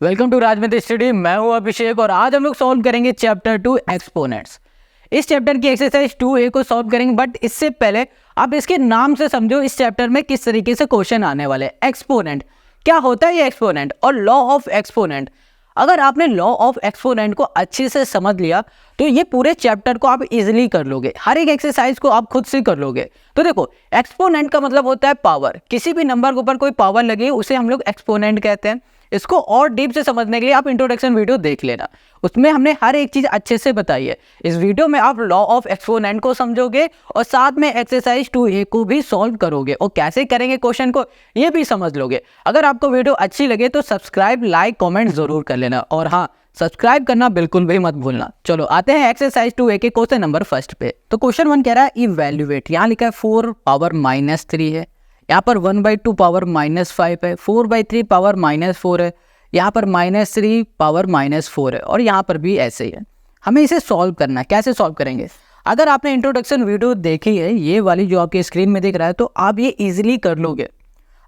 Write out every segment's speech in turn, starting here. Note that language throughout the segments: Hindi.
Welcome to राजमित्र study. मैं हूं अभिषेक और आज हम लोग सॉल्व करेंगे चैप्टर 2 एक्सपोनेंट्स। इस चैप्टर की एक्सरसाइज 2A को सॉल्व करेंगे, बट इससे पहले आप इसके नाम से समझो इस चैप्टर में किस तरीके से क्वेश्चन आने वाले हैं। एक्सपोनेंट क्या होता है, ये एक्सपोनेंट और लॉ ऑफ एक्सपोनेंट। अगर आपने लॉ ऑफ एक्सपोनेंट को अच्छे से समझ लिया तो ये पूरे चैप्टर को आप इजीली कर लोगे, हर एक एक्सरसाइज को आप खुद से कर लोगे। तो देखो, एक्सपोनेंट का मतलब होता है पावर। किसी भी नंबर के ऊपर कोई पावर लगी उसे हम लोग एक्सपोनेंट कहते हैं। इसको और डीप से समझने के लिए आप इंट्रोडक्शन वीडियो देख लेना, उसमें हमने हर एक चीज अच्छे से बताई है। इस वीडियो में आप लॉ ऑफ एक्सपोनेंट को समझोगे और साथ में एक्सरसाइज 2A को भी सॉल्व करोगे और कैसे करेंगे क्वेश्चन को ये भी समझ लोगे। अगर आपको वीडियो अच्छी लगे तो सब्सक्राइब, लाइक, कमेंट जरूर कर लेना और हाँ, सब्सक्राइब करना बिल्कुल भी मत भूलना। चलो आते हैं एक्सरसाइज 2A के क्वेश्चन नंबर फर्स्ट पे। तो क्वेश्चन 1 कह रहा है इवैल्यूएट। यहाँ लिखा है 4 पावर -3 है, यहाँ पर 1/2 पावर -5 है, 4/3 पावर -4 है, यहाँ पर -3 पावर -4 है और यहाँ पर भी ऐसे ही है। हमें इसे सॉल्व करना है। कैसे सॉल्व करेंगे? अगर आपने इंट्रोडक्शन वीडियो देखी है, ये वाली जो आपके स्क्रीन में दिख रहा है, तो आप ये इजीली कर लोगे।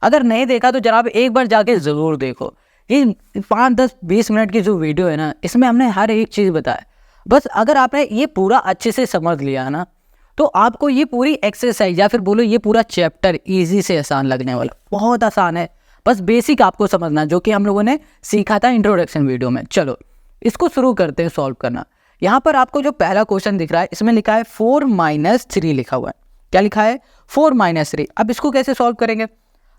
अगर नहीं देखा तो जनाब एक बार जाके ज़रूर देखो। ये 5, 10, 20 मिनट की जो वीडियो है ना, इसमें हमने हर एक चीज़ बताया। बस अगर आपने ये पूरा अच्छे से समझ लिया ना, तो आपको ये पूरी एक्सरसाइज या फिर बोलो ये पूरा चैप्टर इजी से आसान लगने वाला। बहुत आसान है, बस बेसिक आपको समझना, जो कि हम लोगों ने सीखा था इंट्रोडक्शन वीडियो में। चलो इसको शुरू करते हैं सॉल्व करना। यहाँ पर आपको जो पहला क्वेश्चन दिख रहा है, इसमें लिखा है 4 - 3 लिखा हुआ है। क्या लिखा है? 4 - 3। अब इसको कैसे सॉल्व करेंगे?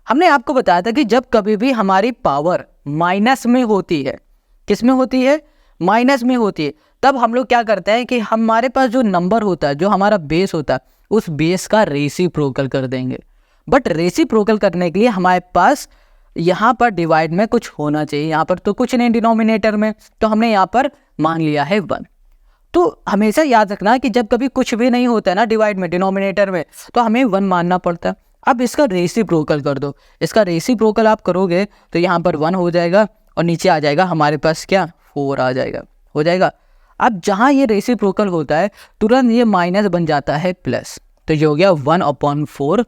हमने आपको बताया था कि जब कभी भी हमारी पावर माइनस में होती है, किस में होती है? माइनस में होती है, तब हम लोग क्या करते हैं कि हमारे पास जो नंबर होता है, जो हमारा बेस होता है, उस बेस का रेसिप्रोकल कर देंगे। बट रेसिप्रोकल करने के लिए हमारे पास यहाँ पर डिवाइड में कुछ होना चाहिए। यहाँ पर तो कुछ नहीं डिनोमिनेटर में, तो हमने यहाँ पर मान लिया है 1। तो हमेशा याद रखना कि जब कभी कुछ भी नहीं होता है ना डिवाइड में, डिनोमिनेटर में, तो हमें 1 मानना पड़ता है। अब इसका रेसिप्रोकल कर दो। इसका रेसिप्रोकल आप करोगे तो यहाँ पर 1 हो जाएगा और नीचे आ जाएगा हमारे पास क्या? 4 आ जाएगा, हो जाएगा। अब जहाँ ये रेसिप्रोकल होता है तुरंत ये माइनस बन जाता है प्लस, तो ये हो गया 1/4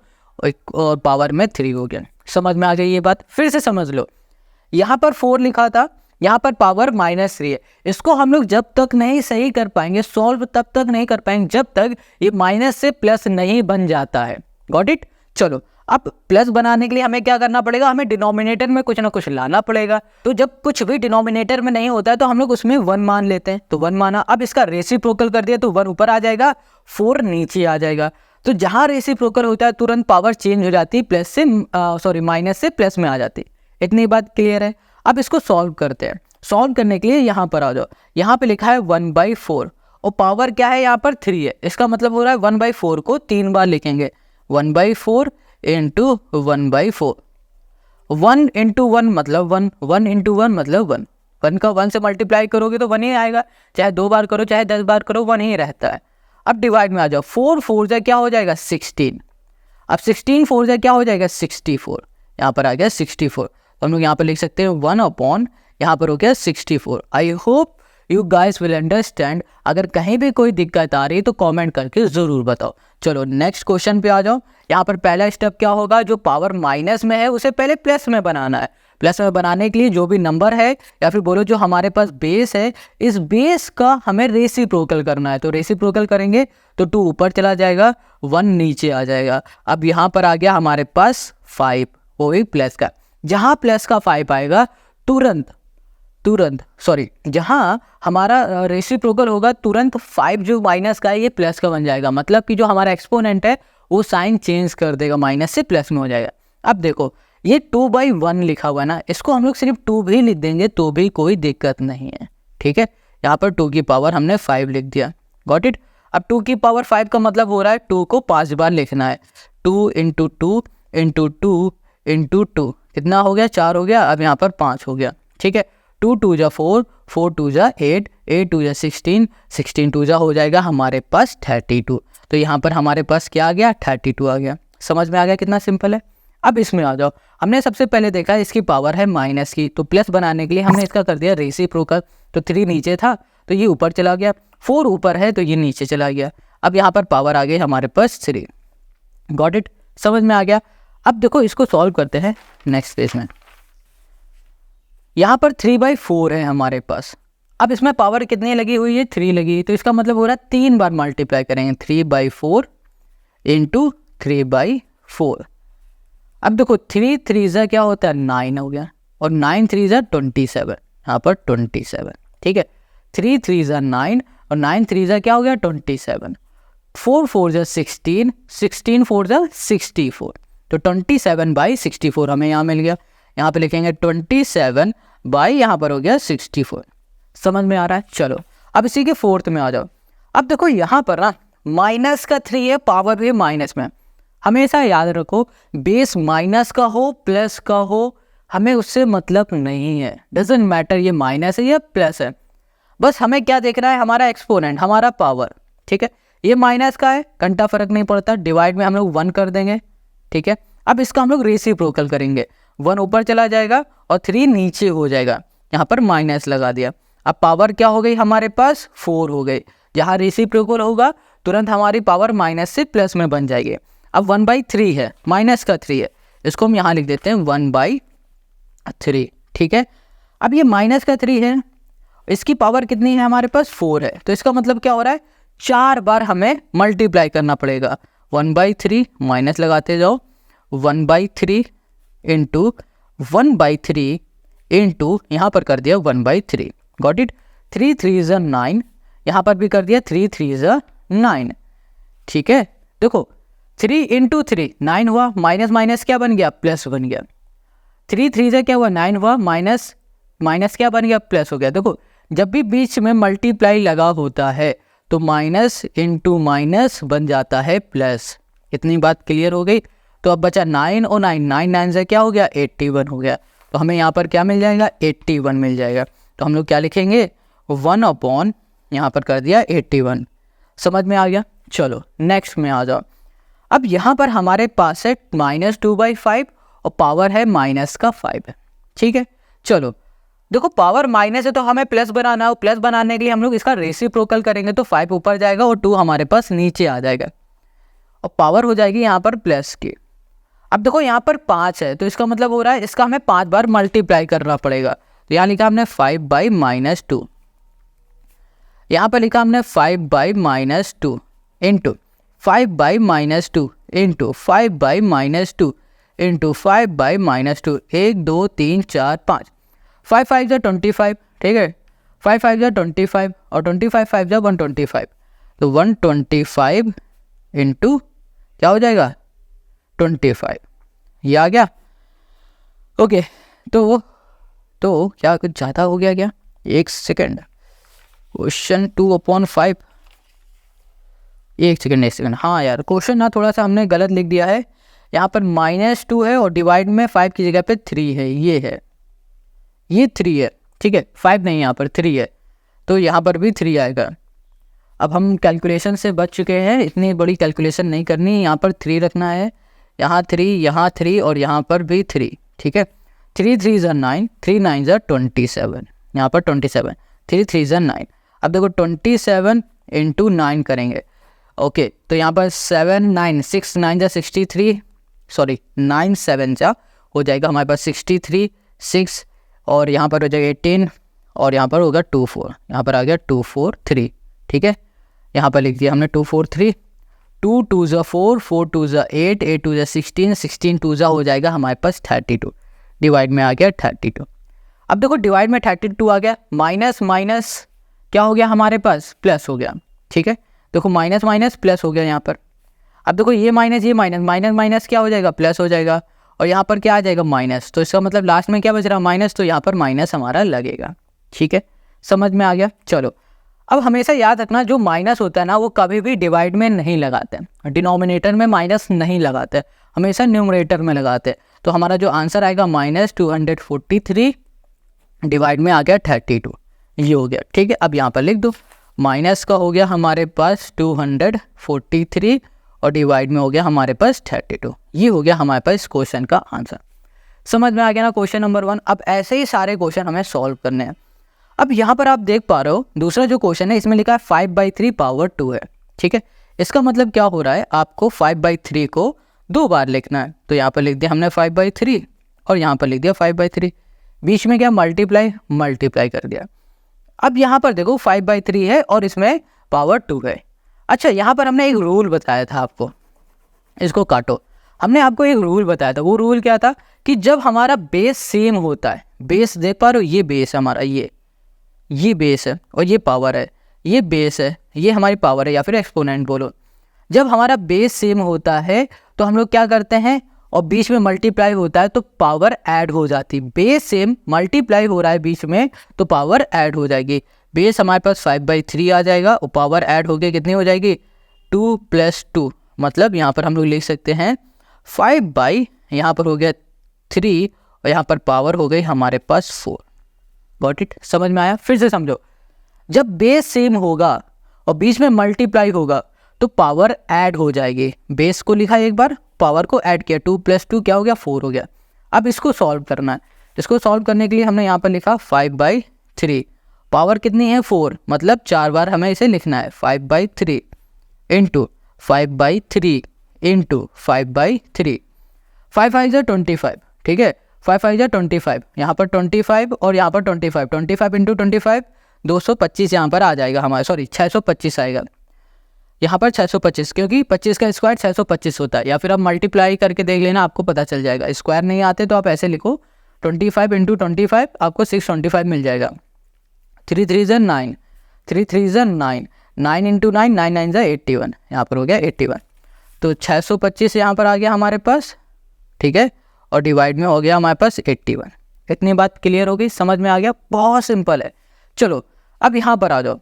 और पावर में 3 हो गया। समझ में आ गई ये बात? फिर से समझ लो, यहाँ पर 4 लिखा था, यहाँ पर पावर -3 है। इसको हम लोग जब तक नहीं सही कर पाएंगे सॉल्व, तब तक नहीं कर पाएंगे जब तक ये माइनस से प्लस नहीं बन जाता है। Got it? चलो अब प्लस बनाने के लिए हमें क्या करना पड़ेगा? हमें डिनोमिनेटर में कुछ ना कुछ लाना पड़ेगा। तो जब कुछ भी डिनोमिनेटर में नहीं होता है तो हम लोग उसमें 1 मान लेते हैं, तो 1 माना। अब इसका रेसिप्रोकल कर दिया तो 1 ऊपर आ जाएगा, 4 नीचे आ जाएगा। तो जहाँ रेसिप्रोकल होता है तुरंत पावर चेंज हो जाती है, प्लस से माइनस से प्लस में आ जाती है। इतनी बात क्लियर है? अब इसको सॉल्व करते हैं। सॉल्व करने के लिए यहाँ पर आ जाओ। यहाँ पे लिखा है 1/4 और पावर क्या है? यहाँ पर 3 है। इसका मतलब हो रहा है 1/4 को 3 बार लिखेंगे। 1/4 इंटू 1/4। 1 इंटू 1 मतलब 1, 1 इंटू 1 मतलब 1। 1 का 1 से मल्टीप्लाई करोगे तो 1 ही आएगा, चाहे 2 बार करो चाहे 10 बार करो 1 ही रहता है। अब डिवाइड में आ जाओ। 4 4 जा क्या हो जाएगा? 16। अब 16 4 जा क्या हो जाएगा? 64। यहाँ पर आ गया 64, तो हम लोग यहाँ पर लिख सकते हैं 1/, यहाँ पर हो गया 64। I hope you guys will understand. अगर कहीं भी कोई दिक्कत आ रही है तो कमेंट करके ज़रूर बताओ। चलो नेक्स्ट क्वेश्चन पे आ जाओ। यहाँ पर पहला स्टेप क्या होगा? जो पावर माइनस में है उसे पहले प्लस में बनाना है। प्लस में बनाने के लिए जो भी नंबर है या फिर बोलो जो हमारे पास बेस है, इस बेस का हमें रेसिप्रोकल करना है। तो रेसिप्रोकल करेंगे तो 2 ऊपर चला जाएगा, 1 नीचे आ जाएगा। अब यहाँ पर आ गया हमारे पास 5, वो भी प्लस का। जहाँ प्लस का 5 आएगा जहाँ हमारा रेसिप्रोकल होगा तुरंत 5 जो माइनस का है ये प्लस का बन जाएगा। मतलब कि जो हमारा एक्सपोनेंट है वो साइन चेंज कर देगा, माइनस से प्लस में हो जाएगा। अब देखो ये 2/1 लिखा हुआ है ना, इसको हम लोग सिर्फ 2 भी लिख देंगे तो भी कोई दिक्कत नहीं है। ठीक है, यहाँ पर 2 की पावर हमने 5 लिख दिया। Got it? अब 2 की पावर 5 का मतलब हो रहा है 2 को 5 बार लिखना है। 2 इंटू 2 इंटू 2 इंटू 2 कितना हो गया? 4 हो गया। अब यहाँ पर 5 हो गया। ठीक है, 2 2 जा 4, 4 2 जा 8, 8 2 जा 16, 16 2 जा हो जाएगा हमारे पास 32। तो यहाँ पर हमारे पास क्या आ गया? 32 आ गया। समझ में आ गया कितना सिंपल है? अब इसमें आ जाओ। हमने सबसे पहले देखा इसकी पावर है माइनस की, तो प्लस बनाने के लिए हमने इसका कर दिया रेसिप्रोकल। तो 3 नीचे था तो ये ऊपर चला गया, 4 ऊपर है तो ये नीचे चला गया। अब यहाँ पर पावर आ गई हमारे पास 3। Got it? समझ में आ गया? अब देखो इसको सॉल्व करते हैं नेक्स्ट पेज में। यहाँ पर 3/4 है हमारे पास। अब इसमें पावर कितनी लगी हुई है, 3 लगी है, तो इसका मतलब हो रहा है 3 बार मल्टीप्लाई करेंगे, 3/4 इंटू 3/4। अब देखो 3 3 क्या होता है 9 हो गया, और 9 3 27, यहाँ पर 27, ठीक है। 3 3 9 और 9 3 क्या हो गया 27, 4 4 16, 16 4 64, तो 27/64 हमें यहाँ मिल गया। यहाँ पे लिखेंगे 27 बाई यहाँ पर हो गया 64। समझ में आ रहा है? चलो अब इसी के फोर्थ में आ जाओ। अब देखो यहाँ पर ना माइनस का 3 है, पावर भी माइनस में। हमेशा याद रखो बेस माइनस का हो प्लस का हो हमें उससे मतलब नहीं है, डजेंट मैटर ये माइनस है या प्लस है, बस हमें क्या देखना है हमारा एक्सपोनेंट, हमारा पावर, ठीक है। ये माइनस का है, घंटा फर्क नहीं पड़ता, डिवाइड में हम लोग 1 कर देंगे, ठीक है। अब इसका हम लोग रेसिप्रोकल करेंगे, 1 ऊपर चला जाएगा और 3 नीचे हो जाएगा, यहाँ पर माइनस लगा दिया। अब पावर क्या हो गई हमारे पास 4 हो गई, जहाँ रेसिप्रोकल होगा तुरंत हमारी पावर माइनस से प्लस में बन जाएगी। अब 1/3 है, माइनस का 3 है, इसको हम यहाँ लिख देते हैं 1/3, ठीक है। अब ये माइनस का 3 है, इसकी पावर कितनी है हमारे पास 4 है, तो इसका मतलब क्या हो रहा है 4 बार हमें मल्टीप्लाई करना पड़ेगा। 1/3 माइनस लगाते जाओ, 1/3 इंटू 1/3 इंटू यहाँ पर कर दिया 1/3, गॉट इट। 3 3 9, यहाँ पर भी कर दिया 3 3 9, ठीक है। देखो 3 इंटू 3 9 हुआ, माइनस माइनस क्या बन गया प्लस बन गया, 3 3 क्या हुआ 9 हुआ, माइनस माइनस क्या बन गया प्लस हो गया। देखो जब भी बीच में मल्टीप्लाई लगा होता है तो माइनस इंटू माइनस बन जाता है प्लस। इतनी बात क्लियर हो गई। तो अब बचा 9 और 9, 9 9 से क्या हो गया 81 हो गया, तो हमें यहाँ पर क्या मिल जाएगा 81 मिल जाएगा। तो हम लोग क्या लिखेंगे 1/, यहाँ पर कर दिया 81। समझ में आ गया? चलो नेक्स्ट में आ जाओ। अब यहाँ पर हमारे पास है -2/5 और पावर है माइनस का 5 है, ठीक है। चलो देखो पावर माइनस है तो हमें प्लस बनाना हो, प्लस बनाने के लिए हम लोग इसका रेसिप्रोकल करेंगे तो 5 ऊपर जाएगा और 2 हमारे पास नीचे आ जाएगा और पावर हो जाएगी यहाँ पर प्लस की। अब देखो यहाँ पर 5 है तो इसका मतलब हो रहा है इसका हमें 5 बार मल्टीप्लाई करना पड़ेगा। तो यहाँ लिखा हमने 5/-2, यहाँ पर लिखा हमने 5/-2 इंटू 5/-2 इंटू 5/-2 इंटू 5/-2, 1 2 3 4 5, 5 5 25, ठीक है। 5 5 25 और 25 5 125, तो 125 इंटू क्या हो जाएगा 25, ये आ गया। ओके तो क्या कुछ ज़्यादा हो गया क्या? एक सेकेंड, क्वेश्चन 2/5, एक सेकेंड, हाँ यार क्वेश्चन ना थोड़ा सा हमने गलत लिख दिया है। यहाँ पर -2 है और डिवाइड में 5 की जगह पे 3 है, ये 3 है, ठीक है। 5 नहीं, यहाँ पर 3 है, तो यहाँ पर भी 3 आएगा। अब हम कैलकुलेशन से बच चुके हैं, इतनी बड़ी कैलकुलेशन नहीं करनी, यहाँ पर 3 रखना है, यहाँ 3, यहाँ 3 और यहाँ पर भी 3, ठीक है। 3 3 9, 3 9 27, यहाँ पर 27, 3 3 9। अब देखो 27 इंटू 9 करेंगे, ओके। तो यहाँ पर 7 9 6 9 63, सॉरी 9 7 हो जाएगा हमारे पास 63, 6 और यहाँ पर हो जाएगा 18 और यहाँ पर होगा 24, यहाँ पर आ गया 243, ठीक है। यहाँ पर लिख दिया हमने 243, 2 2 4, 4 2 8, 8 2 16, 16 2 हो जाएगा हमारे पास 32, डिवाइड में आ गया 32। अब देखो डिवाइड में 32 आ गया, माइनस माइनस क्या हो गया हमारे पास प्लस हो गया, ठीक है। देखो माइनस माइनस प्लस हो गया यहाँ पर। अब देखो ये माइनस माइनस माइनस क्या हो जाएगा प्लस हो जाएगा और यहाँ पर क्या आ जाएगा माइनस, तो इसका मतलब लास्ट में क्या बच रहा माइनस, तो यहाँ पर माइनस हमारा लगेगा, ठीक है। समझ में आ गया? चलो अब हमेशा याद रखना जो माइनस होता है ना वो कभी भी डिवाइड में नहीं लगाते हैं, डिनोमिनेटर में माइनस नहीं लगाते, हमेशा न्यूमरेटर में लगाते हैं। तो हमारा जो आंसर आएगा -243 डिवाइड में आ गया 32, ये हो गया, ठीक है। अब यहाँ पर लिख दो माइनस का हो गया हमारे पास 243 और डिवाइड में हो गया हमारे पास 32, ये हो गया हमारे पास क्वेश्चन का आंसर। समझ में आ गया ना क्वेश्चन नंबर 1। अब ऐसे ही सारे क्वेश्चन हमें सॉल्व करने हैं। अब यहाँ पर आप देख पा रहे हो दूसरा जो क्वेश्चन है इसमें लिखा है 5/3 पावर 2 है, ठीक है। इसका मतलब क्या हो रहा है आपको 5/3 को 2 बार लिखना है, तो यहाँ पर लिख दिया हमने 5/3 और यहाँ पर लिख दिया 5/3, बीच में क्या मल्टीप्लाई कर दिया। अब यहाँ पर देखो 5/3 है और इसमें पावर 2 है। अच्छा, यहाँ पर हमने एक रूल बताया था आपको, इसको काटो। हमने आपको एक रूल बताया था, वो रूल क्या था कि जब हमारा बेस सेम होता है, बेस देख पा रहे हो, ये बेस हमारा, ये बेस है और ये पावर है, ये बेस है, ये हमारी पावर है या फिर एक्सपोनेंट बोलो। जब हमारा बेस सेम होता है तो हम लोग क्या करते हैं, और बीच में मल्टीप्लाई होता है तो पावर ऐड हो जाती। बेस सेम मल्टीप्लाई हो रहा है बीच में तो पावर ऐड हो जाएगी। बेस हमारे पास 5/3 आ जाएगा और पावर ऐड हो गई, कितनी हो जाएगी 2 + 2, मतलब यहाँ पर हम लोग लिख सकते हैं 5 यहाँ पर हो गया 3 और यहाँ पर पावर हो गई हमारे पास 4। Got it? समझ में आया? फिर से समझो, जब बेस सेम होगा और बीच में मल्टीप्लाई होगा तो पावर ऐड हो जाएगी। बेस को लिखा एक बार, पावर को ऐड किया, 2 + 2 क्या हो गया 4 हो गया। अब इसको सॉल्व करना है। इसको सॉल्व करने के लिए हमने यहाँ पर लिखा 5/3, पावर कितनी है 4, मतलब 4 बार हमें इसे लिखना है। 5/3 इंटू 5/3 इंटू 5/3, 5 5 जा 25, ठीक है, 5 5 जा 25, यहाँ पर 25 और यहाँ पर 25, 25 इंटू 25 225 यहाँ पर आ जाएगा हमारा, सॉरी 625 आएगा यहाँ पर 625, क्योंकि 25 का स्क्वायर 625 होता है। या फिर आप मल्टीप्लाई करके देख लेना, आपको पता चल जाएगा। स्क्वायर नहीं आते तो आप ऐसे लिखो 25 इंटू 25, आपको 625 मिल जाएगा। 3 3 ज़ा 9, 3 3 ज़ा 9, 9 इंटू 9, 9 9 ज़ा 81, यहाँ पर हो गया 81। तो 625 यहाँ पर आ गया हमारे पास, ठीक है, और डिवाइड में हो गया हमारे पास 81। इतनी बात क्लियर हो गई, समझ में आ गया? बहुत सिंपल है। चलो अब यहाँ पर आ जाओ,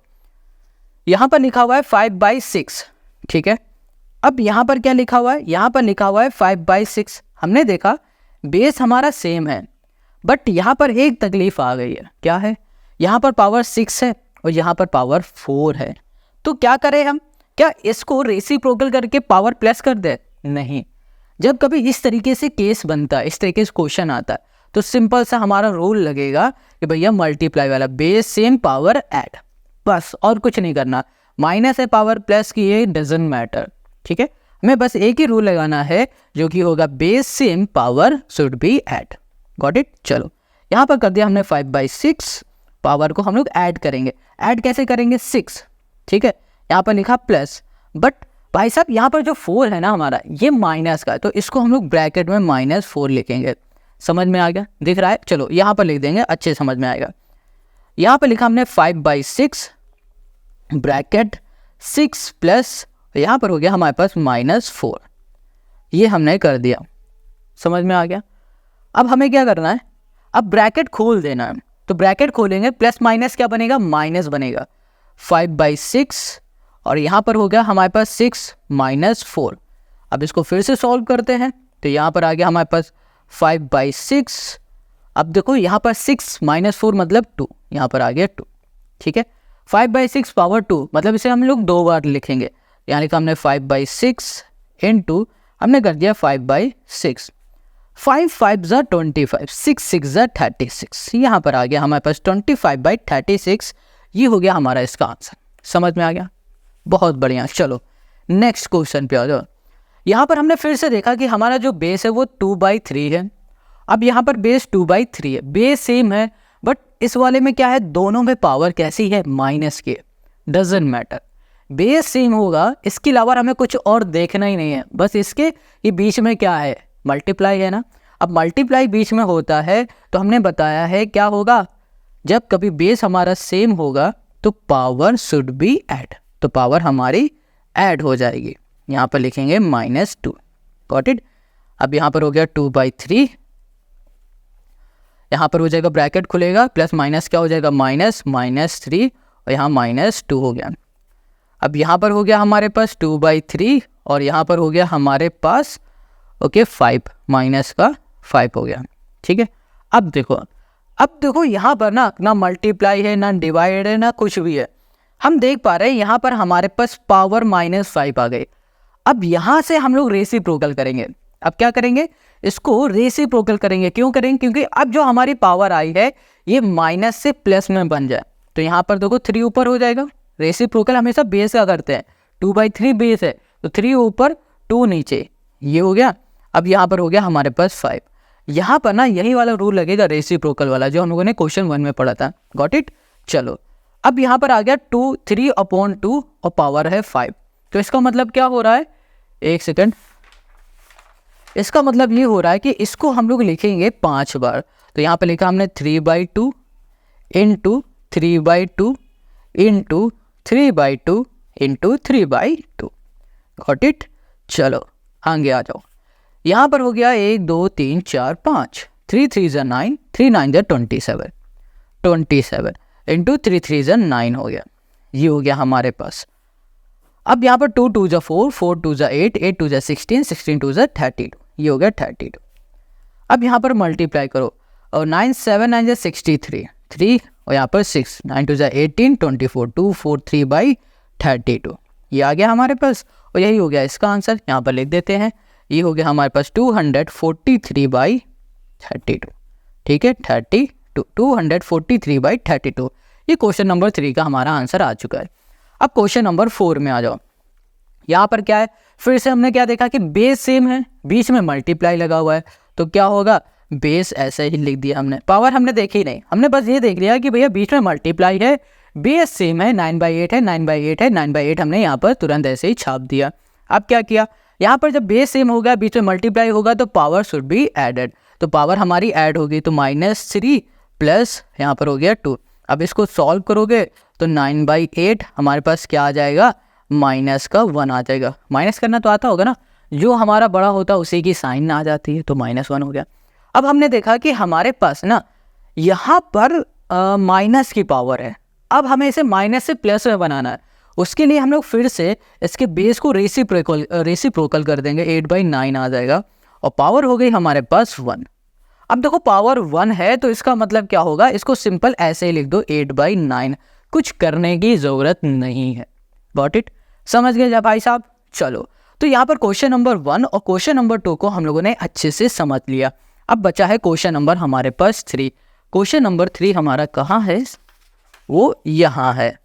यहाँ पर लिखा हुआ है 5/6, ठीक है। अब यहाँ पर क्या लिखा हुआ है, यहाँ पर लिखा हुआ है 5/6। हमने देखा बेस हमारा सेम है, बट यहाँ पर एक तकलीफ आ गई है। क्या है? यहाँ पर पावर 6 है और यहाँ पर पावर 4 है। तो क्या करें हम? क्या इसको रेसिप्रोकल करके पावर प्लस कर दे? नहीं। जब कभी इस तरीके से केस बनता है, इस तरीके से क्वेश्चन आता है, तो सिंपल सा हमारा रूल लगेगा कि भैया मल्टीप्लाई वाला, बेस सेम पावर ऐड, बस और कुछ नहीं करना। माइनस है पावर प्लस की, ये डजंट मैटर, ठीक है। हमें बस एक ही रूल लगाना है जो कि होगा base same power should be add. Got it? चलो यहाँ पर कर दिया हमने 5/6, पावर को हम लोग ऐड करेंगे। ऐड कैसे करेंगे? 6, ठीक है, यहाँ पर लिखा प्लस, बट भाई साहब यहाँ पर जो 4 है ना हमारा, ये माइनस का है, तो इसको हम लोग ब्रैकेट में -4 लिखेंगे। समझ में आ गया? दिख रहा है? चलो यहाँ पर लिख देंगे, अच्छे समझ में आएगा। यहाँ पर लिखा हमने 5/6 ब्रैकेट 6 प्लस, यहाँ पर हो गया हमारे पास -4, ये हमने कर दिया। समझ में आ गया? अब हमें क्या करना है, अब ब्रैकेट खोल देना है। तो ब्रैकेट खोलेंगे, प्लस माइनस क्या बनेगा? माइनस बनेगा। 5/6 और यहाँ पर हो गया हमारे पास 6 -4। अब इसको फिर से सॉल्व करते हैं, तो यहाँ पर आ गया हमारे पास 5/6। अब देखो यहाँ पर 6 -4 मतलब 2, यहाँ पर आ गया 2, ठीक है। 5/6 पावर 2, मतलब इसे हम लोग 2 बार लिखेंगे। यहाँ लिखा हमने 5/6 इंटू हमने कर दिया 5/6। 5 5 ज़ा 25, 6 6 ज़ा 36, यहाँ पर आ गया हमारे पास 25/36। ये हो गया हमारा इसका आंसर। समझ में आ गया? बहुत बढ़िया। चलो नेक्स्ट क्वेश्चन पे आ जाओ। यहाँ पर हमने फिर से देखा कि हमारा जो बेस है वो 2/3 है। अब यहाँ पर बेस 2/3 है, बेस सेम है, बट इस वाले में क्या है, दोनों में पावर कैसी है? माइनस की। डजंट मैटर, बेस सेम होगा, इसके अलावा हमें कुछ और देखना ही नहीं है। बस इसके ये बीच में क्या है? मल्टीप्लाई है ना। अब मल्टीप्लाई बीच में होता है तो हमने बताया है क्या होगा, जब कभी बेस हमारा सेम होगा तो पावर शुड बी ऐड, तो पावर हमारी ऐड हो जाएगी। यहाँ पर लिखेंगे -2। Got it? अब यहाँ पर हो गया 2/3, यहाँ पर हो जाएगा ब्रैकेट खुलेगा, प्लस माइनस क्या हो जाएगा? -3 और यहाँ -2 हो गया। अब यहाँ पर हो गया हमारे पास 2/3 और यहाँ पर हो गया हमारे पास 5 माइनस का 5 हो गया, ठीक है। अब देखो यहाँ पर ना मल्टीप्लाई है, ना डिवाइड है, ना कुछ भी है। हम देख पा रहे हैं यहाँ पर हमारे पास पावर -5 आ गई। अब यहाँ से हम लोग रेसिप्रोकल करेंगे। अब क्या करेंगे? इसको रेसिप्रोकल करेंगे। क्यों करेंगे? क्योंकि अब जो हमारी पावर आई है ये माइनस से प्लस में बन जाए, तो यहाँ पर देखो 3 ऊपर हो जाएगा। रेसिप्रोकल हमेशा बेस का करते हैं, 2/3 बेस है तो 3 ऊपर 2 नीचे, ये हो गया। अब यहाँ पर हो गया हमारे पास 5, यहाँ पर ना यही वाला रूल लगेगा रेसिप्रोकल वाला, जो हम लोगों ने क्वेश्चन 1 में पढ़ा था। Got it. चलो अब यहाँ पर आ गया 2 3/2 और पावर है 5। तो इसका मतलब क्या हो रहा है, एक सेकंड, इसका मतलब ये हो रहा है कि इसको हम लोग लिखेंगे 5 बार। तो यहाँ पे लिखा हमने 3/2 into 3/2 into 3/2 into 3/2। Got it. चलो आगे आ जाओ। यहाँ पर हो गया 1 2 3 4 5, 3 3 ज़ा 9, 3 9 ज़ा 27, 27 इंटू 3 3 ज़ा 9 हो गया। ये हो गया हमारे पास। अब यहाँ पर 2 2 ज़ा 4, 4 2 ज़ा 8, 8 2 ज़ा 16, 16 2 ज़ा 32, ये हो गया 32। अब यहाँ पर मल्टीप्लाई करो, और 9 7 9 ज़ा 63, 3 और यहाँ पर 6, 9 2 ज़ा 18, 24 2 4 3/32, ये आ गया हमारे पास। और यही हो गया इसका आंसर, यहाँ पर लिख देते हैं। ये हो गया हमारे पास 243/32। ठीक है, 32 243/32। ये क्वेश्चन नंबर 3 का हमारा आंसर आ चुका है। अब क्वेश्चन नंबर 4 में आ जाओ। यहाँ पर क्या है, फिर से हमने क्या देखा कि बेस सेम है, बीच में मल्टीप्लाई लगा हुआ है, तो क्या होगा, बेस ऐसे ही लिख दिया हमने। पावर हमने देखी नहीं, हमने बस ये देख लिया कि भैया बीच में मल्टीप्लाई है, बेस सेम है, 9/8 है, 9/8 है, 9/8 हमने यहाँ पर तुरंत ऐसे ही छाप दिया। अब क्या किया, यहाँ पर जब बेस सेम होगा, बीच में मल्टीप्लाई होगा, तो पावर शुड बी एडेड। तो पावर हमारी ऐड होगी, तो -3 प्लस यहाँ पर हो गया 2। अब इसको सॉल्व करोगे तो 9/8 हमारे पास क्या आ जाएगा, -1 आ जाएगा। माइनस करना तो आता होगा ना, जो हमारा बड़ा होता है उसी की साइन आ जाती है, तो -1 हो गया। अब हमने देखा कि हमारे पास ना यहाँ पर माइनस की पावर है, अब हमें इसे माइनस से प्लस में बनाना है। उसके लिए हम लोग फिर से इसके बेस को रेसिप्रोकल कर देंगे, 8/9 आ जाएगा, और पावर हो गई हमारे पास 1। अब देखो पावर 1 है, तो इसका मतलब क्या होगा, इसको सिंपल ऐसे ही लिख दो 8/9, कुछ करने की ज़रूरत नहीं है। गॉट इट, समझ गए जब भाई साहब। चलो, तो यहाँ पर क्वेश्चन नंबर 1 और क्वेश्चन नंबर 2 को हम लोगों ने अच्छे से समझ लिया। अब बचा है क्वेश्चन नंबर हमारे पास 3। क्वेश्चन नंबर 3 हमारा कहाँ है, वो यहाँ है।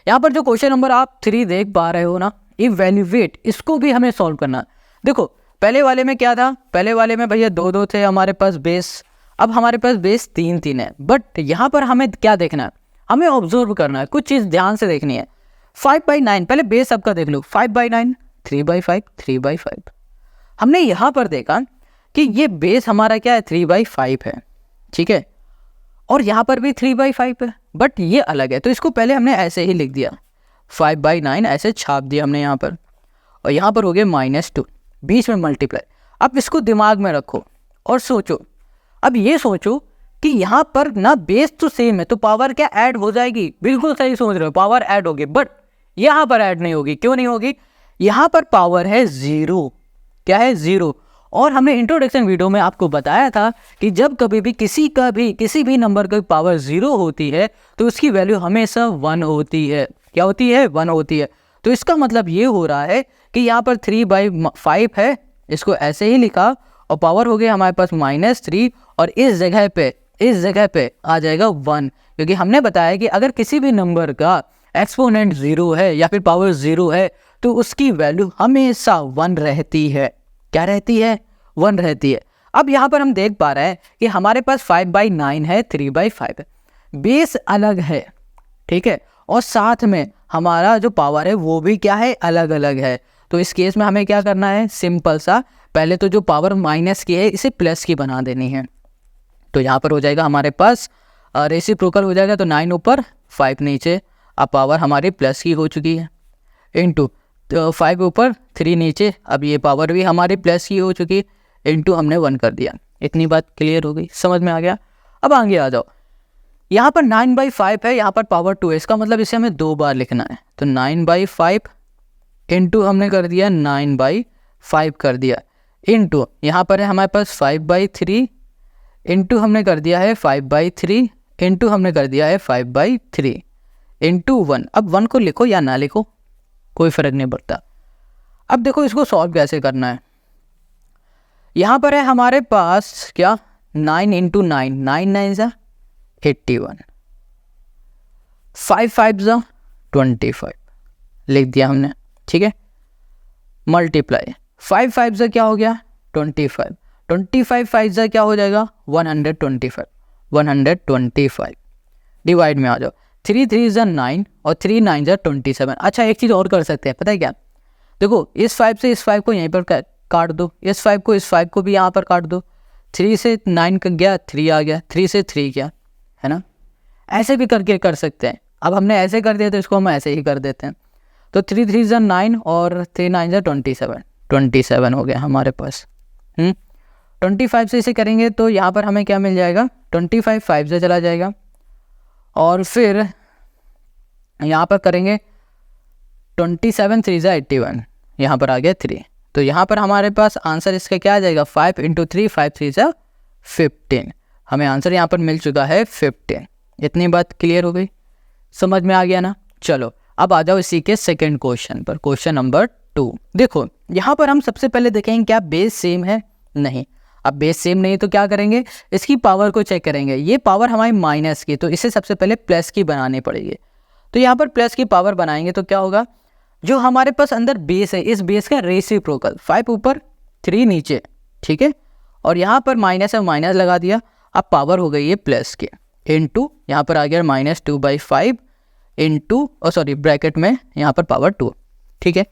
यहाँ पर जो क्वेश्चन नंबर आप 3 देख पा रहे हो ना, इवैल्यूएट, इसको भी हमें सॉल्व करना। देखो पहले वाले में क्या था, पहले वाले में भैया 2 2 थे हमारे पास बेस, अब हमारे पास बेस 3 3 है। बट यहाँ पर हमें क्या देखना है, हमें ऑब्जर्व करना है, कुछ चीज़ ध्यान से देखनी है। 5/9, पहले बेस सबका देख लो, 5/9, 3/5, 3/5। हमने यहाँ पर देखा कि ये बेस हमारा क्या है, 3/5 है, ठीक है, और यहाँ पर भी 3/5 है, बट ये अलग है, तो इसको पहले हमने ऐसे ही लिख दिया, 5/9 ऐसे छाप दिया हमने यहाँ पर, और यहाँ पर हो गया -2, बीच में मल्टीप्लाई। अब इसको दिमाग में रखो और सोचो, अब ये सोचो कि यहाँ पर ना बेस तो सेम है, तो पावर क्या ऐड हो जाएगी, बिल्कुल सही सोच रहे हो, पावर ऐड होगी, बट यहाँ पर ऐड नहीं होगी। क्यों नहीं होगी, यहाँ पर पावर है 0, क्या है, 0। और हमने इंट्रोडक्शन वीडियो में आपको बताया था कि जब कभी भी किसी भी नंबर की पावर 0 होती है तो उसकी वैल्यू हमेशा 1 होती है। क्या होती है, 1 होती है। तो इसका मतलब ये हो रहा है कि यहाँ पर 3/5 है, इसको ऐसे ही लिखा, और पावर हो गई हमारे पास -3, और इस जगह पे आ जाएगा 1, क्योंकि हमने बताया कि अगर किसी भी नंबर का एक्सपोनेंट 0 है या फिर पावर 0 है तो उसकी वैल्यू हमेशा 1 रहती है। क्या रहती है, 1 रहती है। अब यहाँ पर हम देख पा रहे हैं कि हमारे पास 5/9 है, 3/5 है, बेस अलग है, ठीक है, और साथ में हमारा जो पावर है वो भी क्या है, अलग अलग है। तो इस केस में हमें क्या करना है, सिंपल सा, पहले तो जो पावर माइनस की है इसे प्लस की बना देनी है। तो यहाँ पर हो जाएगा हमारे पास रेसिप्रोकल हो जाएगा, तो 9 ऊपर 5 नीचे, अब पावर हमारी प्लस की हो चुकी है, इंटू तो 5 ऊपर 3 नीचे, अब ये पावर भी हमारी प्लस की हो चुकी है, इंटू हमने 1 कर दिया। इतनी बात क्लियर हो गई, समझ में आ गया। अब आगे आ जाओ, यहाँ पर 9/5 है, यहाँ पर पावर 2 है, इसका मतलब इसे हमें 2 बार लिखना है। तो 9/5 इंटू हमने कर दिया 9/5 कर दिया, इंटू यहाँ पर है हमारे पास 5/3, इंटू हमने कर दिया है 5/3, इंटू हमने कर दिया है 5/3, इंटू 1। अब 1 को लिखो या ना लिखो कोई फ़र्क नहीं पड़ता। अब देखो इसको सॉल्व कैसे करना है। यहाँ पर है हमारे पास क्या, 9 इंटू 9, 9 9 ज़ा 81, 5 5 ज़ा 25 लिख दिया हमने, ठीक है, मल्टीप्लाई 5 5 ज़ा क्या हो गया, 25, 25 फाइव ज़ा क्या हो जाएगा 125, 125 डिवाइड में आ जाओ। 3 3 ज़ा 9 और 3 9 ज़ा 27। अच्छा एक चीज़ और कर सकते हैं, पता है क्या, देखो इस 5 से इस 5 को यहीं पर काट दो, इस 5 को इस 5 को भी यहाँ पर काट दो। 3 से 9 का गया 3 आ गया, 3 से 3 गया, है ना। ऐसे भी करके कर सकते हैं। अब हमने ऐसे कर दिया तो इसको हम ऐसे ही कर देते हैं। तो 3 3 ज़ा 9 और 3 9 ज़ा 27, 27 हो गया हमारे पास। 25 से इसे करेंगे तो यहाँ पर हमें क्या मिल जाएगा, 25 5 से चला जाएगा, और फिर यहाँ पर करेंगे 27 3 ज़ा 81, यहाँ पर आ गया 3। तो यहाँ पर हमारे पास आंसर इसका क्या आ जाएगा 5 × 3 5 3 ज़ा 15। हमें आंसर यहाँ पर मिल चुका है 15। इतनी बात क्लियर हो गई, समझ में आ गया ना। चलो अब आ जाओ इसी के सेकंड क्वेश्चन पर, क्वेश्चन नंबर 2। देखो यहाँ पर हम सबसे पहले देखेंगे क्या बेस सेम है, नहीं। अब बेस सेम नहीं तो क्या करेंगे, इसकी पावर को चेक करेंगे। ये पावर हमारी माइनस की, तो इसे सबसे पहले प्लस की बनानी पड़ेगी। तो यहाँ पर प्लस की पावर बनाएंगे तो क्या होगा, जो हमारे पास अंदर बेस है इस बेस का रेसिप्रोकल, 5 ऊपर 3 नीचे, ठीक है। और यहाँ पर माइनस है, माइनस लगा दिया। अब पावर हो गई है प्लस के, इनटू यहाँ पर आ गया -2/5 इनटू सॉरी ब्रैकेट में यहाँ पर पावर 2, ठीक है।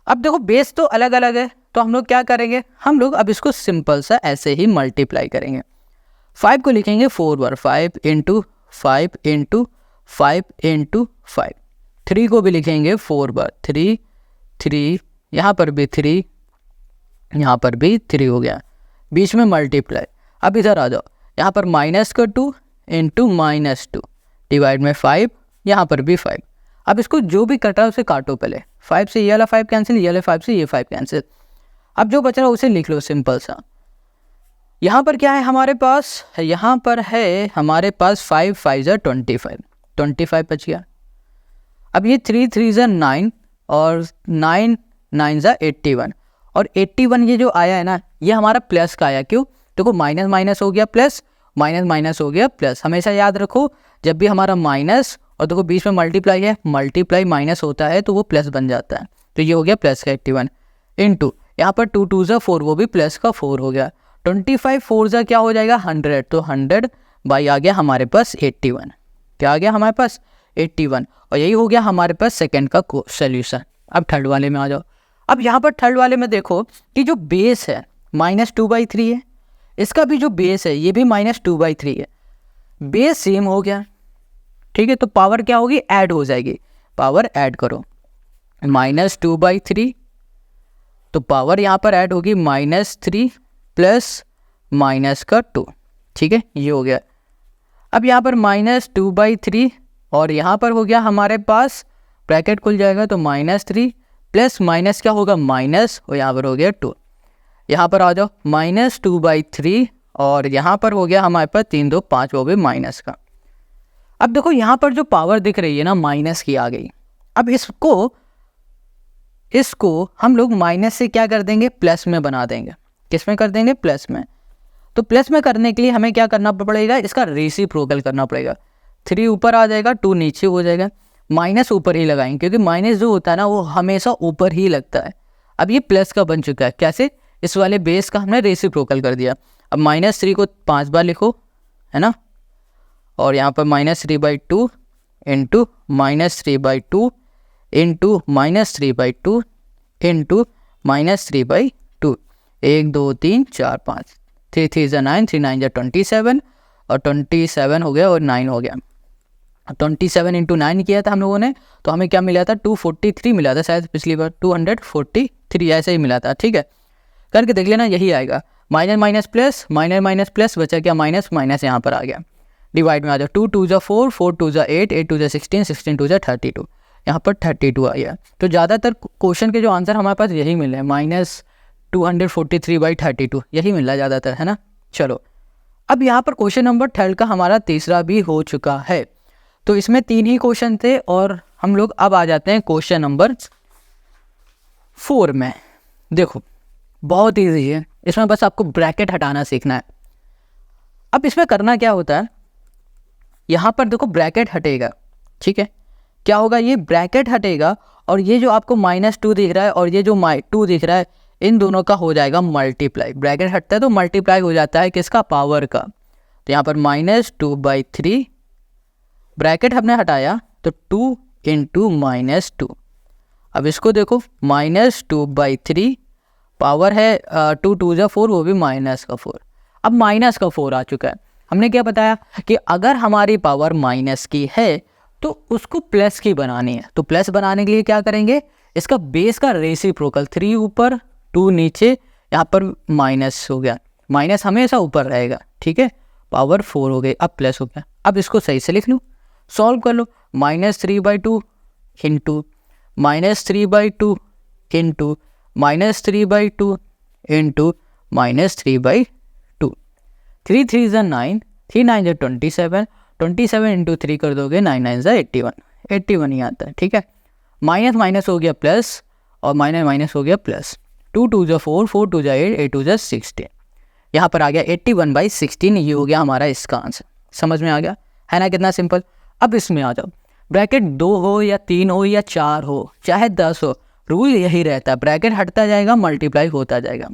अब देखो बेस तो अलग अलग है, तो हम लोग क्या करेंगे, हम लोग अब इसको सिंपल सा ऐसे ही मल्टीप्लाई करेंगे। 5 को लिखेंगे 4 बार, 5 × 5 × 5 × 5। 3 को भी लिखेंगे 4 बार, 3 3, यहाँ पर भी 3, यहाँ पर भी 3 हो गया, बीच में मल्टीप्लाई। अब इधर आ जाओ, यहाँ पर -2 × -2 डिवाइड में 5, यहाँ पर भी 5। अब इसको जो भी कट रहा है उसे काटो पहले। 5 से ये वाला 5 कैंसिल, ये वाला 5 से ये 5 कैंसिल। अब जो बच रहा है उसे लिख लो सिंपल सा। यहाँ पर क्या है हमारे पास, यहाँ पर है हमारे पास 5 5 ज़ा 25, 25 बच गया। अब ये 3 3 ज़ा 9 और 9 9 ज़ा 81, और 81 ये जो आया है ना ये हमारा प्लस का आया। क्यों, देखो माइनस माइनस हो गया प्लस, माइनस माइनस हो गया प्लस। हमेशा याद रखो जब भी हमारा माइनस और देखो बीच में मल्टीप्लाई है, मल्टीप्लाई माइनस होता है तो वो प्लस बन जाता है। तो ये हो गया प्लस का 81 इनटू यहाँ पर 2 2 ज़ा 4, वो भी प्लस का 4 हो गया। 25 4 ज़ा क्या हो जाएगा 100, तो 100 बाई आ गया हमारे पास 81। क्या आ गया हमारे पास 81, और यही हो गया हमारे पास सेकंड का सोल्यूशन। अब थर्ड वाले में आ जाओ। अब यहाँ पर थर्ड वाले में देखो कि जो बेस है -2/3 है, इसका भी जो बेस है ये भी -2/3 है, बेस सेम हो गया, ठीक है। तो पावर क्या होगी, ऐड हो जाएगी, पावर ऐड करो। -2/3, तो पावर यहाँ पर ऐड होगी -3 प्लस -2, ठीक है, ये हो गया। अब यहाँ पर -2/3 और यहाँ पर हो गया हमारे पास ब्रैकेट खुल जाएगा, तो -3 प्लस माइनस क्या होगा माइनस, और यहाँ पर हो गया 2। यहाँ पर आ जाओ -2/3 और यहाँ पर हो गया हमारे पास 3 2 5, वो भी माइनस का। अब देखो यहाँ पर जो पावर दिख रही है ना माइनस की आ गई। अब इसको हम लोग माइनस से क्या कर देंगे, प्लस में बना देंगे। किस में कर देंगे, प्लस में। तो प्लस में करने के लिए हमें क्या करना पड़ेगा, इसका रेसिप्रोकल करना पड़ेगा। 3 ऊपर आ जाएगा, 2 नीचे हो जाएगा, माइनस ऊपर ही लगाएंगे क्योंकि माइनस जो होता है ना वो हमेशा ऊपर ही लगता है। अब ये प्लस का बन चुका है, कैसे, इस वाले बेस का हमने रेसिप्रोकल कर दिया। अब -3 को 5 बार लिखो, है ना, और यहाँ पर -3/2 इंटू -3/2 इंटू -3/2 इंटू -3/2, 1 2 3 4 5, 3 3 ज़ा 9, 3 9 ज़ा 27, और 27 हो गया और 9 हो गया। 27 × 9 किया था हम लोगों ने, तो हमें क्या मिला था 243 मिला था शायद, पिछली बार 243 ऐसे ही मिला था, ठीक है। करके देख लेना, यही आएगा। Minus minus plus, minus minus plus, बचा क्या माइनस, माइनस यहाँ पर आ गया। डिवाइड में आ जाओ, 2 2 ज़ा 4, 4 2 ज़ा 8, 8 2 ज़ा 16, 16 2 ज़ा 32, यहाँ पर 32 आ गया। तो ज़्यादातर क्वेश्चन के जो आंसर हमारे पास यही मिले हैं, -243/32 यही मिल रहा है ज़्यादातर, है ना। चलो अब यहाँ पर क्वेश्चन नंबर 3 का हमारा तीसरा भी हो चुका है। तो इसमें 3 ही क्वेश्चन थे और हम लोग अब आ जाते हैं क्वेश्चन नंबर 4 में। देखो बहुत ईजी है, इसमें बस आपको ब्रैकेट हटाना सीखना है। अब इसमें करना क्या होता है, यहाँ पर देखो ब्रैकेट हटेगा, ठीक है। क्या होगा, ये ब्रैकेट हटेगा और ये जो आपको -2 दिख रहा है और ये जो 2 दिख रहा है, इन दोनों का हो जाएगा मल्टीप्लाई, ब्रैकेट हटता है तो मल्टीप्लाई हो जाता है किसका, पावर का। तो यहाँ पर -2/3 ब्रैकेट हमने हटाया तो 2 × -2। अब इसको देखो -2/3 पावर है 2 2 जा 4, वो भी -4। अब -4 आ चुका है। हमने क्या बताया कि अगर हमारी पावर माइनस की है तो उसको प्लस की बनानी है। तो प्लस बनाने के लिए क्या करेंगे, इसका बेस का रेसिप्रोकल 3 ऊपर 2 नीचे, यहाँ पर माइनस हो गया, माइनस हमेशा ऊपर रहेगा, ठीक है। पावर 4 हो गई, अब प्लस हो गया। अब इसको सही से लिख लूँ, सॉल्व कर लो। -3/2 इंटू -3/2 इंटू -3/2 इंटू -3/2। 3 3 ज़ा 9, 3 9 ज़ा 27, 27 इंटू 3 कर दोगे 9 9 ज़ा 81, 81 ही आता है, ठीक है। माइनस माइनस हो गया प्लस और माइनस माइनस हो गया प्लस। 2 2 ज़ा 4, 4 2 ज़ा 8, 8 2 ज़ा 16। यहाँ पर आ गया 81/16, ये हो गया हमारा इसका आंसर। समझ में आ गया है ना, कितना सिंपल। अब इसमें आ जाओ, ब्रैकेट 2 हो या 3 हो या 4 हो चाहे 10 हो, रूल यही रहता है, ब्रैकेट हटता जाएगा मल्टीप्लाई होता जाएगा।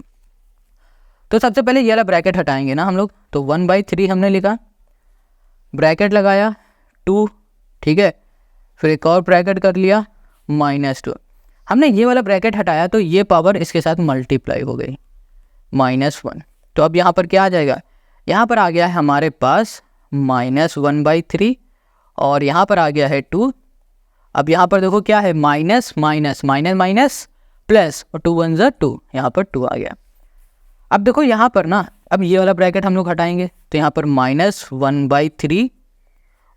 तो सबसे पहले ये वाला ब्रैकेट हटाएंगे ना हम लोग, तो 1/3 हमने लिखा, ब्रैकेट लगाया 2, ठीक है, फिर एक और ब्रैकेट कर लिया -2। हमने ये वाला ब्रैकेट हटाया तो ये पावर इसके साथ मल्टीप्लाई हो गई -1। तो अब यहाँ पर क्या आ जाएगा, यहाँ पर आ गया है हमारे पास -1/3 और यहाँ पर आ गया है 2। अब यहाँ पर देखो क्या है, minus minus minus minus plus और 2 1 ज़ा 2, यहाँ पर 2 आ गया। अब देखो यहाँ पर ना, अब ये वाला ब्रैकेट हम लोग हटाएंगे तो यहाँ पर -1/3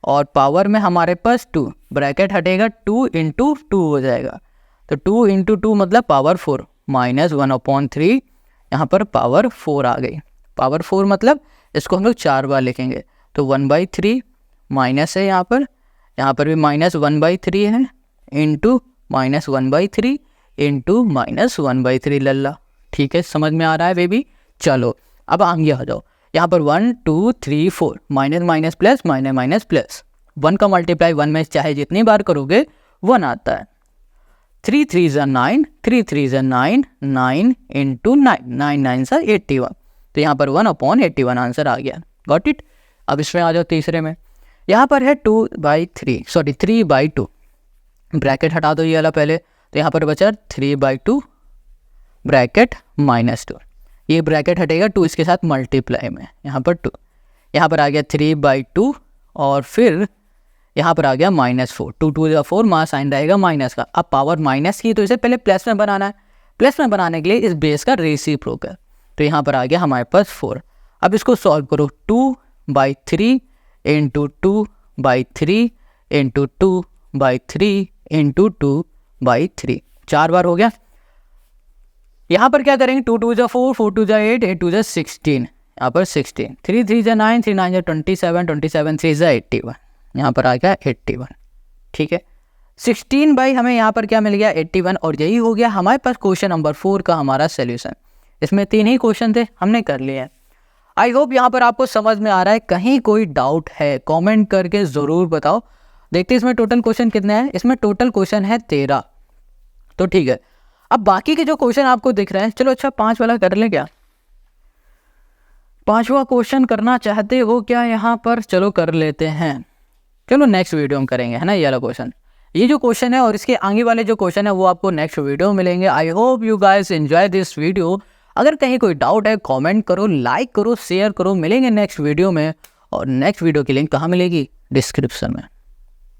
और पावर में हमारे पास 2, ब्रैकेट हटेगा 2 × 2 हो जाएगा। तो 2 × 2 मतलब पावर 4, -1/3, यहाँ पर पावर 4 आ गई। पावर 4 मतलब इसको हम लोग 4 बार लिखेंगे, तो 1/3 माइनस है यहाँ पर भी -1/3 है, इंटू -1/3 इंटू -1/3 लल्ला, ठीक है। समझ में आ रहा है बेबी। चलो अब आगे आ जाओ, यहाँ पर 1 2 3 4 minus minus plus minus minus plus, 1 का मल्टीप्लाई 1 में चाहे जितनी बार करोगे 1 आता है। 3 3 ज़ा 9, 3 3 ज़ा 9, 9 इंटू 9, 9 9 ज़ा 81। तो यहाँ पर 1/81 आंसर आ गया। Got it. अब इसमें आ जाओ तीसरे में, यहाँ पर है 3/2 ब्रैकेट हटा दो ये वाला पहले, तो यहाँ पर बचा 3/2 ब्रैकेट -2, ये ब्रैकेट हटेगा 2 इसके साथ मल्टीप्लाई में, यहाँ पर 2, यहाँ पर आ गया 3/2 और फिर यहाँ पर आ गया -4, 2 2 ज़ा 4, माँ साइन रहेगा माइनस का। अब पावर माइनस की तो इसे पहले प्लस में बनाना है, प्लस में बनाने के लिए इस बेस का रेसिप्रोकल, तो यहाँ पर आ गया हमारे पास 4। अब इसको सॉल्व करो, 2/3 इंटू 2/3 इंटू 2/3 इंटू 2/3, 4 बार हो गया। यहाँ पर क्या करेंगे, 2 2 ज़ा 4, 4 2 ज़ा 8, 8 2 ज़ा 16, यहाँ पर 16, 3 3 ज़ा 9, 3 9 ज़ा 27, 27 3 ज़ा 81, यहाँ पर आ गया 81, ठीक है। 16 बाई हमें यहाँ पर क्या मिल गया 81, और यही हो गया हमारे पास क्वेश्चन नंबर 4 का हमारा सोल्यूशन। इसमें 3 ही क्वेश्चन थे, हमने कर लिए हैं। आई होप यहाँ पर आपको समझ में आ रहा है। कहीं कोई डाउट है कमेंट करके ज़रूर बताओ। देखते हैं इसमें टोटल क्वेश्चन कितने हैं। इसमें टोटल क्वेश्चन है 13, तो ठीक है। अब बाकी के जो क्वेश्चन आपको दिख रहे हैं, चलो अच्छा 5 वाला कर ले क्या, 5वां क्वेश्चन करना चाहते हो क्या यहाँ पर, चलो कर लेते हैं। चलो नेक्स्ट वीडियो में करेंगे, है ना, ये वाला क्वेश्चन। ये जो क्वेश्चन है और इसके आगे वाले जो क्वेश्चन है वो आपको नेक्स्ट वीडियो में मिलेंगे। I hope you guys enjoy this video. अगर कहीं कोई डाउट है कमेंट करो, लाइक करो, शेयर करो। मिलेंगे नेक्स्ट वीडियो में, और नेक्स्ट वीडियो की लिंक कहाँ मिलेगी, डिस्क्रिप्शन में।